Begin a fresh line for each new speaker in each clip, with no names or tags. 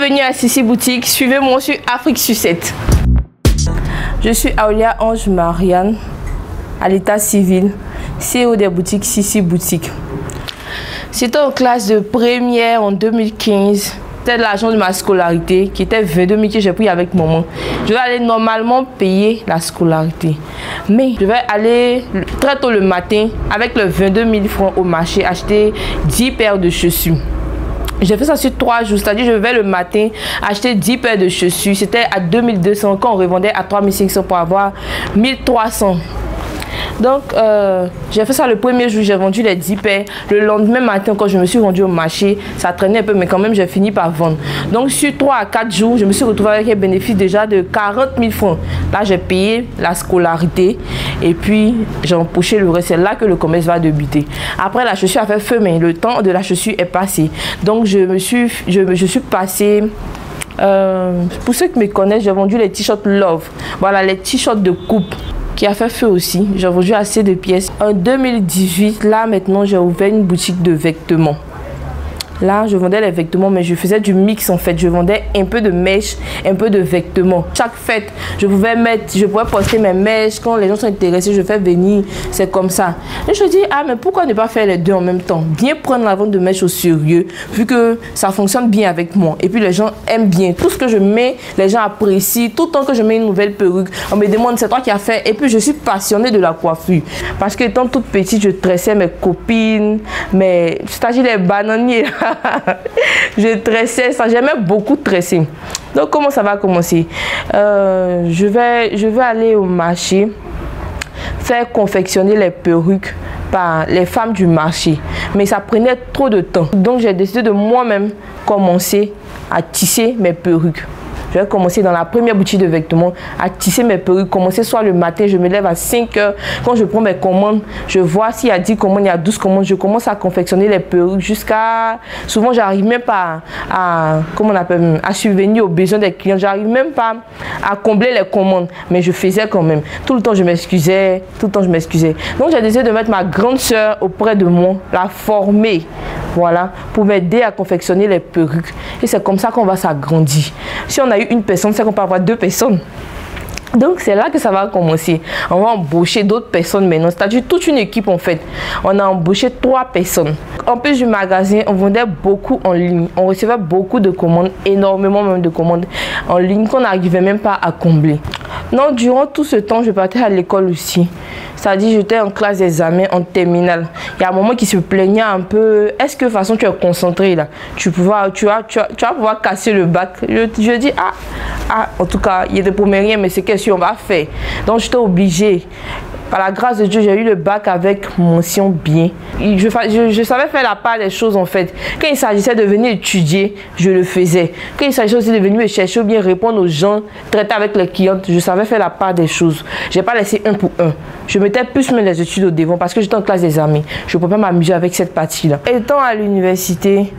Bienvenue à Sissi Boutique, suivez-moi sur Afrique Sucette. Je suis Aulia Ange Marianne, à l'état civil, CEO des boutiques Sissi Boutique. C'était en classe de première en 2015. C'était l'argent de ma scolarité qui était 22 000 que j'ai pris avec maman. Je vais aller normalement payer la scolarité. Mais je vais aller très tôt le matin avec le 22 000 francs au marché acheter 10 paires de chaussures. J'ai fait ça sur 3 jours, c'est-à-dire je vais le matin acheter 10 paires de chaussures. C'était à 2200 quand on revendait à 3500 pour avoir 1300. Donc, j'ai fait ça le premier jour, j'ai vendu les 10 paires. Le lendemain matin, quand je me suis rendue au marché, ça traînait un peu, mais quand même, j'ai fini par vendre. Donc, sur 3 à 4 jours, je me suis retrouvée avec un bénéfice déjà de 40 000 francs. Là, j'ai payé la scolarité et puis j'ai empoché le reste. C'est là que le commerce va débuter. Après, la chaussure a fait feu, mais le temps de la chaussure est passé. Donc, je suis passée... pour ceux qui me connaissent, j'ai vendu les t-shirts Love. Voilà, les t-shirts de coupe. Qui a fait feu aussi. J'ai vendu assez de pièces. En 2018, là maintenant, j'ai ouvert une boutique de vêtements. Là, je vendais les vêtements, mais je faisais du mix en fait. Je vendais un peu de mèches, un peu de vêtements. Chaque fête, je pouvais poster mes mèches. Quand les gens sont intéressés, je fais venir. C'est comme ça. Et je dis, ah, mais pourquoi ne pas faire les deux en même temps? Bien prendre la vente de mèches au sérieux, vu que ça fonctionne bien avec moi. Et puis les gens aiment bien. Tout ce que je mets, les gens apprécient. Tout le temps que je mets une nouvelle perruque, on me demande, c'est toi qui as fait. Et puis je suis passionnée de la coiffure. Parce que étant toute petite, je tressais mes copines, c'est-à-dire les bananiers. Je tressais ça, j'aimais beaucoup tresser. Donc comment ça va commencer? Je vais aller au marché faire confectionner les perruques par les femmes du marché, mais ça prenait trop de temps. Donc j'ai décidé de moi-même commencer à tisser mes perruques. Je vais commencer dans la première boutique de vêtements à tisser mes perruques. Commencer soit le matin, je me lève à 5 h. Quand je prends mes commandes, je vois s'il y a 10 commandes, il y a 12 commandes. Je commence à confectionner les perruques jusqu'à... Souvent, j'arrive même pas à subvenir aux besoins des clients. J'arrive même pas à combler les commandes. Mais je faisais quand même. Tout le temps, je m'excusais. Donc, j'ai décidé de mettre ma grande soeur auprès de moi, la former. Voilà, pour m'aider à confectionner les perruques. Et c'est comme ça qu'on va s'agrandir. Si on a eu une personne, c'est qu'on peut avoir 2 personnes. Donc c'est là que ça va commencer. On va embaucher d'autres personnes maintenant. C'est-à-dire toute une équipe en fait. On a embauché 3 personnes. En plus du magasin, on vendait beaucoup en ligne. On recevait beaucoup de commandes, énormément même de commandes en ligne qu'on n'arrivait même pas à combler. Non, durant tout ce temps, je partais à l'école aussi. C'est-à-dire j'étais en classe d'examen en terminale. Il y a un moment qui se plaignait un peu. Est-ce que de toute façon tu es concentré là? Tu vas pouvoir casser le bac. Je dis en tout cas, il ne promet rien, mais c'est qu'est-ce qu'on va faire. Donc j'étais obligée. Par la grâce de Dieu, j'ai eu le bac avec mention bien. Je savais faire la part des choses en fait. Quand il s'agissait de venir étudier, je le faisais. Quand il s'agissait aussi de venir me chercher ou bien répondre aux gens, traiter avec les clientes, je savais faire la part des choses. Je n'ai pas laissé 1 pour 1. Je mettais plus les études au devant parce que j'étais en classe d'examen. Je ne peux pas m'amuser avec cette partie-là. Étant à l'université,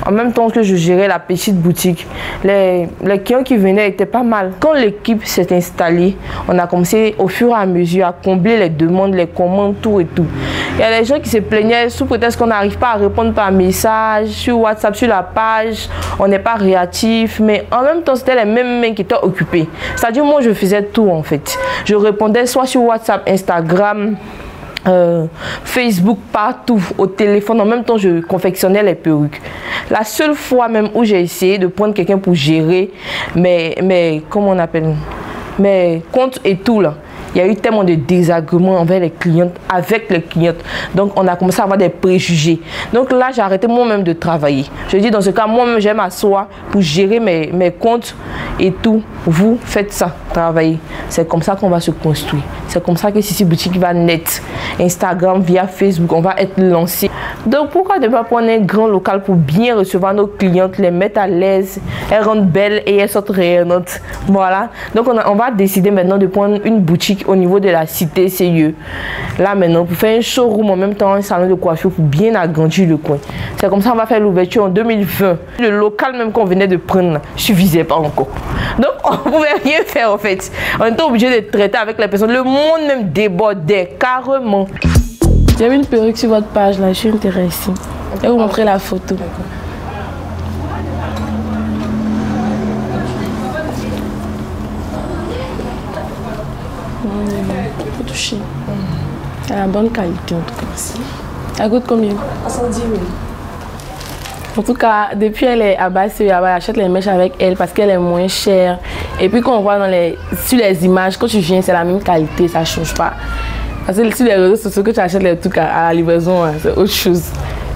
en même temps que je gérais la petite boutique, les clients qui venaient étaient pas mal. Quand l'équipe s'est installée, on a commencé au fur et à mesure à combler les demandes, les commandes, tout et tout. Il y a des gens qui se plaignaient sous prétexte qu'on n'arrive pas à répondre par message, sur WhatsApp, sur la page, on n'est pas réactif, mais en même temps c'était les mêmes mains qui étaient occupées. C'est-à-dire moi je faisais tout en fait. Je répondais soit sur WhatsApp, Instagram, Facebook, partout, au téléphone. En même temps, je confectionnais les perruques. La seule fois même où j'ai essayé de prendre quelqu'un pour gérer mes comptes et tout là, il y a eu tellement de désagréments envers les clientes, avec les clientes. Donc, on a commencé à avoir des préjugés. Donc là, j'ai arrêté moi-même de travailler. Je dis, dans ce cas, moi-même, j'aime m'asseoir pour gérer mes comptes et tout. Vous faites ça, travaillez. C'est comme ça qu'on va se construire. C'est comme ça que Sissi Boutique va naître. Instagram, via Facebook, on va être lancé. Donc, pourquoi ne pas prendre un grand local pour bien recevoir nos clientes, les mettre à l'aise, elles rentrent belles et elles sortent rayonnantes. Voilà. Donc, on va décider maintenant de prendre une boutique au niveau de la cité CIE. Là maintenant, pour faire un showroom en même temps, un salon de coiffure pour bien agrandir le coin. C'est comme ça qu'on va faire l'ouverture en 2020. Le local même qu'on venait de prendre suffisait pas encore. Donc on ne pouvait rien faire en fait. On était obligé de traiter avec les personnes. Le monde même débordait carrément. J'ai mis une perruque sur votre page là, je suis intéressée. Je vais vous montrer la photo.
Faut toucher. Elle a bonne qualité en tout cas. Merci. Elle coûte combien?
110 000.
En tout cas, depuis elle est à Basse, j'achète les mèches avec elle parce qu'elle est moins chère. Et puis quand on voit sur les images, quand tu viens, c'est la même qualité, ça ne change pas. Parce que sur les réseaux sociaux, que tu achètes les trucs à la livraison, c'est autre chose.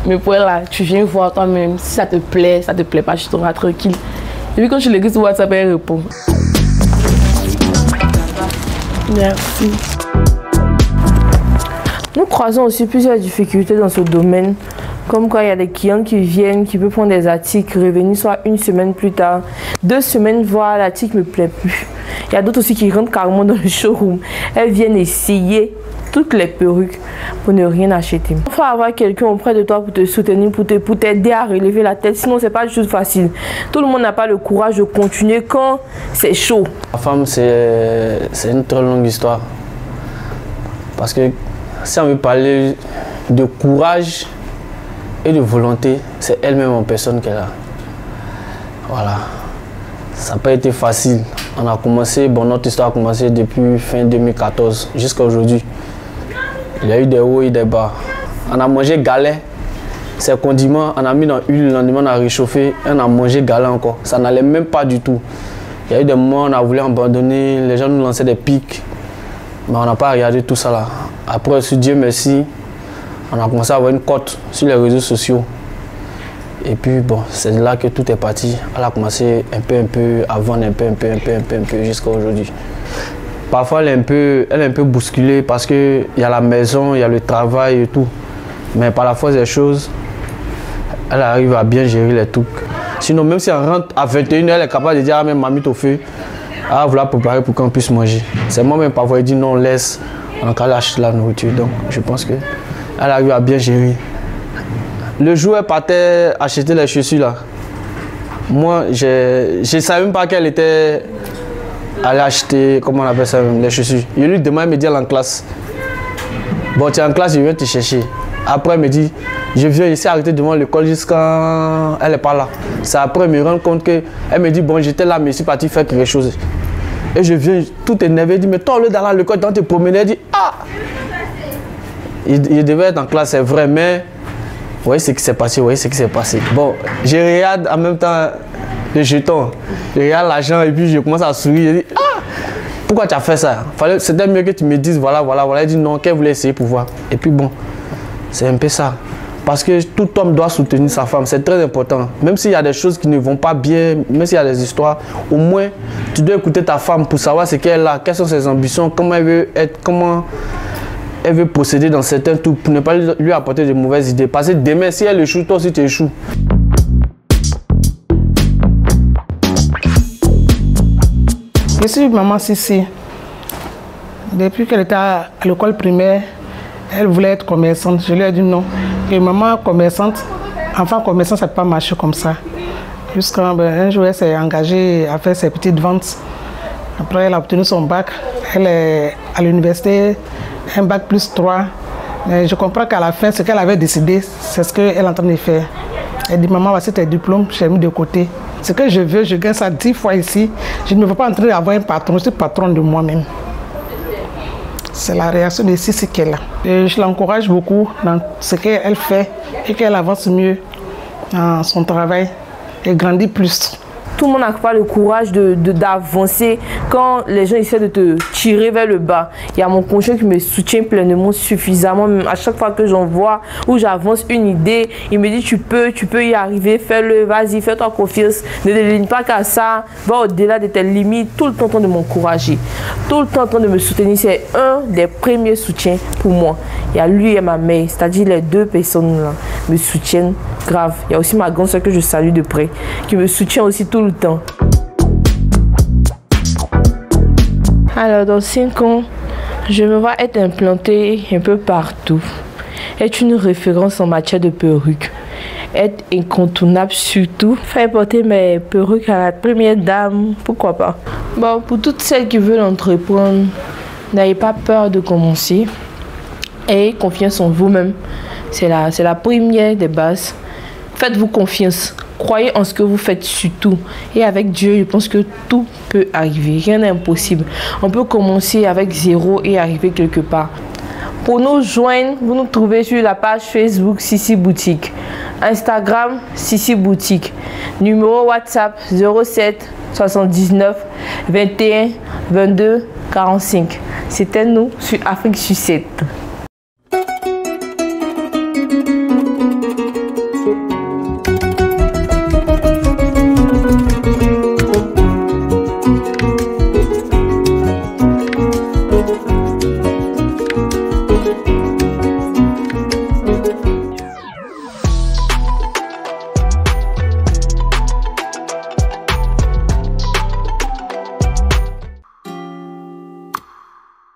Mais pour elle, là, tu viens voir toi-même. Si ça te plaît pas, tu seras tranquille. Et puis quand tu l'écris sur WhatsApp, elle répond. Merci.
Nous croisons aussi plusieurs difficultés dans ce domaine. Comme quoi il y a des clients qui viennent, qui peuvent prendre des articles, revenir soit une semaine plus tard, 2 semaines, voir l'article ne me plaît plus. Il y a d'autres aussi qui rentrent carrément dans le showroom. Elles viennent essayer toutes les perruques pour ne rien acheter. Il faut avoir quelqu'un auprès de toi pour te soutenir, pour t'aider à relever la tête. Sinon, c'est pas juste facile. Tout le monde n'a pas le courage de continuer quand c'est chaud.
La femme, c'est une très longue histoire. Parce que si on veut parler de courage et de volonté, c'est elle-même en personne qu'elle a. Voilà. Ça n'a pas été facile. On a commencé, notre histoire a commencé depuis fin 2014 jusqu'à aujourd'hui. Il y a eu des hauts et des bas. On a mangé galet, ces condiments, on a mis dans l'huile, le lendemain on a réchauffé, et on a mangé galet encore. Ça n'allait même pas du tout. Il y a eu des moments où on a voulu abandonner, les gens nous lançaient des pics, mais on n'a pas regardé tout ça là. Après, sur Dieu merci, on a commencé à avoir une cote sur les réseaux sociaux. Et puis bon, c'est là que tout est parti. Elle a commencé un peu à vendre un peu jusqu'à aujourd'hui. Parfois elle est un peu bousculée parce qu'il y a la maison, il y a le travail et tout. Mais par la force des choses, elle arrive à bien gérer les trucs. Sinon, même si elle rentre à 21h, elle est capable de dire à même mamie au feu, ah voilà préparer pour qu'on puisse manger. C'est moi-même parfois elle dit non, laisse, on a qu'à acheter la nourriture. Donc je pense qu'elle arrive à bien gérer. Le jour où elle partait acheter les chaussures là, moi je ne savais même pas qu'elle était allée acheter, comment on appelle ça, les chaussures. Je lui demande, elle me dit elle est en classe. Bon, tu es en classe, je viens te chercher. Après elle me dit, je viens ici arrêter devant l'école jusqu'à elle n'est pas là. C'est après elle me rend compte que, elle me dit bon j'étais là mais je suis parti faire quelque chose. Et je viens tout énervé, elle dit mais toi au lieu d'aller à l'école, tu te promener, elle dit ah, il devait être en classe, c'est vrai, mais vous voyez ce qui s'est passé, vous voyez ce qui s'est passé. Bon, je regarde en même temps le jeton, je regarde l'argent et puis je commence à sourire. Je dis, ah, pourquoi tu as fait ça? C'était mieux que tu me dises, voilà. Elle dit non, qu'elle voulait essayer pour voir. Et puis bon, c'est un peu ça. Parce que tout homme doit soutenir sa femme, c'est très important. Même s'il y a des choses qui ne vont pas bien, même s'il y a des histoires, au moins tu dois écouter ta femme pour savoir ce qu'elle a, quelles sont ses ambitions, comment elle veut être, comment elle veut procéder dans certains trucs pour ne pas lui apporter de mauvaises idées. Parce que demain, si elle échoue, toi aussi tu échoues.
Je suis maman Sissi. Depuis qu'elle était à l'école primaire, elle voulait être commerçante. Je lui ai dit non. Et maman commerçante, enfant commerçant, ça ne peut pas marcher comme ça. Jusqu'à un jour, elle s'est engagée à faire ses petites ventes. Après, elle a obtenu son bac. Elle est à l'université, un bac plus 3. Mais je comprends qu'à la fin, ce qu'elle avait décidé, c'est ce qu'elle est en train de faire. Elle dit, maman, voici tes diplômes, j'ai mis de côté. Ce que je veux, je gagne ça 10 fois ici. Je ne veux pas entrer à avoir un patron, je suis patron de moi-même. C'est la réaction de Sissi qu'elle a. Et je l'encourage beaucoup dans ce qu'elle fait et qu'elle avance mieux dans son travail et grandit plus.
Tout le monde n'a pas le courage d'avancer quand les gens essaient de te tirer vers le bas. Il y a mon conjoint qui me soutient pleinement, suffisamment. Même à chaque fois que j'en vois où j'avance une idée, il me dit tu peux y arriver, fais-le, vas-y, fais-toi confiance. Ne déligne pas qu'à ça, va au-delà de tes limites. Tout le temps en train de m'encourager, tout le temps en train de me soutenir. C'est un des premiers soutiens pour moi. Il y a lui et ma mère, c'est-à-dire les deux personnes là me soutiennent grave. Il y a aussi ma grande soeur que je salue de près, qui me soutient aussi tout le temps. Alors dans 5 ans, je me vois être implantée un peu partout, être une référence en matière de perruques, être incontournable surtout, faire porter mes perruques à la première dame, pourquoi pas. Bon, pour toutes celles qui veulent entreprendre, n'ayez pas peur de commencer, ayez confiance en vous-même, c'est la première des bases. Faites-vous confiance. Croyez en ce que vous faites surtout. Et avec Dieu, je pense que tout peut arriver. Rien n'est impossible. On peut commencer avec zéro et arriver quelque part. Pour nous joindre, vous nous trouvez sur la page Facebook Sissi Boutique, Instagram Sissi Boutique, numéro WhatsApp 07 79 21 22 45. C'était nous sur Afrique Sucette.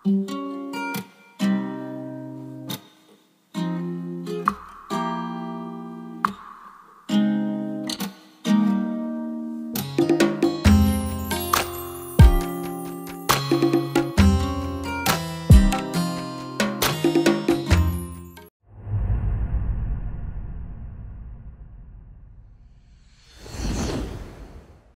Mm-hmm.